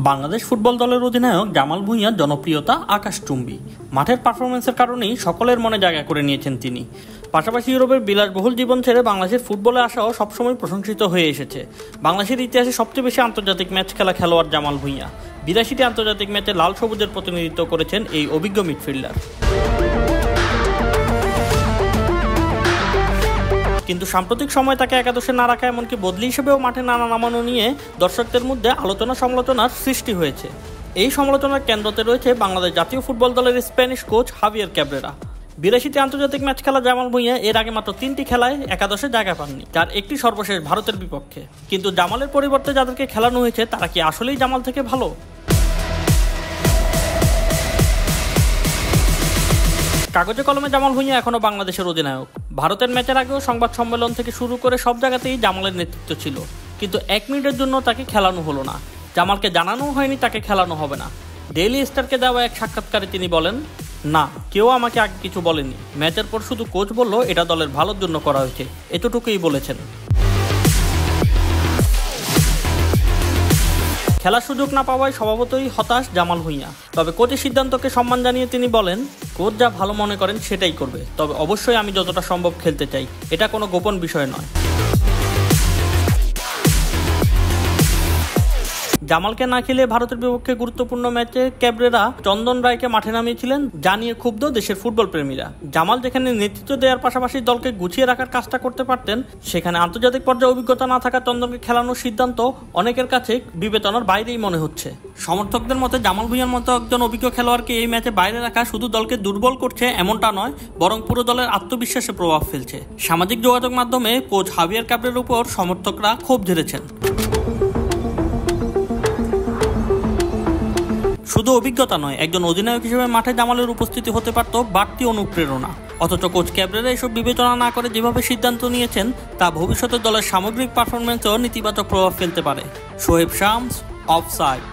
Bangladesh football দলের অধিনায়ক জামাল ভুঁইয়ার জনপ্রিয়তা আকাশচুম্বী। মাঠের পারফরমেন্সের কারণেই সকলের মনে জায়গা করে নিয়েছেন তিনি। পাশাপাশি ইউরোপের বিলাসবহুল জীবন ছেড়ে বাংলাদেশের ফুটবলে আসাও সবসময় প্রশংসিত হয়ে এসেছে। বাংলাদেশের ইতিহাসে সবচেয়ে বেশি আন্তর্জাতিক ম্যাচ খেলা খেলোয়াড় জামাল ভুঁইয়া। 82টি আন্তর্জাতিক ম্যাচে লাল সবুজের প্রতিনিধিত্ব করেছেন এই অভিজ্ঞ মিডফিল্ডার। কিন্তু সাম্প্রতিক সময় তাকে একাদশে না রাখা, এমনকি বদলি হিসেবেও মাঠে নানা নামানো নিয়ে দর্শকদের মধ্যে আলোচনা সমালোচনার সৃষ্টি হয়েছে। এই সমালোচনার কেন্দ্রতে রয়েছে বাংলাদেশ জাতীয় ফুটবল দলের স্প্যানিশ কোচ হাভিয়ের ক্যাব্রেরা। 82টি আন্তর্জাতিক ম্যাচ খেলা জামাল ভুঁইয়া এর আগে মাত্র 3টি খেলায় একাদশে জায়গা পাননি, যার একটি সর্বশেষ ভারতের বিপক্ষে। কিন্তু জামালের পরিবর্তে যাদেরকে খেলানো হয়েছে তারা কি আসলেই জামাল থেকে ভালো? কাগজে কলমে জামাল ভুঁইয়া এখনো বাংলাদেশের অধিনায়ক। ভারতের ম্যাচের আগেও সংবাদ সম্মেলন থেকে শুরু করে সব জায়গাতেই জামালের নেতৃত্ব ছিল, কিন্তু 1 মিনিটের জন্য তাকে খেলানো হলো না। জামালকে জানানো হয়নি তাকে খেলানো হবে না। ডেইলি স্টারকে দেওয়া এক সাক্ষাৎকারে তিনি বলেন, না, কেউ আমাকে আগে কিছু বলেনি। ম্যাচের পর শুধু কোচ বলল এটা দলের ভালোর জন্য করা হয়েছে, এতটুকুই বলেছেন। খেলার সুযোগ না পাওয়ায় স্বভাবতই হতাশ জামাল ভুঁইয়া। তবে কোচের সিদ্ধান্তকে সম্মান জানিয়ে তিনি বলেন, কোচ যা ভালো মনে করেন সেটাই করবে, তবে অবশ্যই আমি যতটা সম্ভব খেলতে চাই, এটা কোনো গোপন বিষয় নয়। জামালকে না খেলে ভারতের বিপক্ষে গুরুত্বপূর্ণ ম্যাচে ক্যাব্রেরা চন্দন রায়কে মাঠে নামিয়েছিলেন, যা নিয়ে ক্ষুব্ধ দেশের ফুটবল প্রেমীরা। জামাল যেখানে নেতৃত্ব দেওয়ার পাশাপাশি দলকে গুছিয়ে রাখার কাজটা করতে পারতেন, সেখানে আন্তর্জাতিক পর্যায়ে অভিজ্ঞতা না থাকা চন্দনকে খেলানোর সিদ্ধান্ত অনেকের কাছে বিবেচনার বাইরেই মনে হচ্ছে। সমর্থকদের মতে জামাল ভুঁইয়ার মতো একজন অভিজ্ঞ খেলোয়াড়কে এই ম্যাচে বাইরে রাখা শুধু দলকে দুর্বল করছে এমনটা নয়, বরং পুরো দলের আত্মবিশ্বাসে প্রভাব ফেলছে। সামাজিক যোগাযোগ মাধ্যমে কোচ হাভিয়ের ক্যাব্রের উপর সমর্থকরা ক্ষোভ ঝেড়েছেন। শুধু অভিজ্ঞতা নয়, একজন অধিনায়ক হিসেবে মাঠে জামালের উপস্থিতি হতে পারত বাড়তি অনুপ্রেরণা। অথচ কোচ ক্যাব্রেরা এসব বিবেচনা না করে যেভাবে সিদ্ধান্ত নিয়েছেন তা ভবিষ্যতে দলের সামগ্রিক পারফরম্যান্সেও নেতিবাচক প্রভাব ফেলতে পারে। শোয়েব শামস, অফসাইড।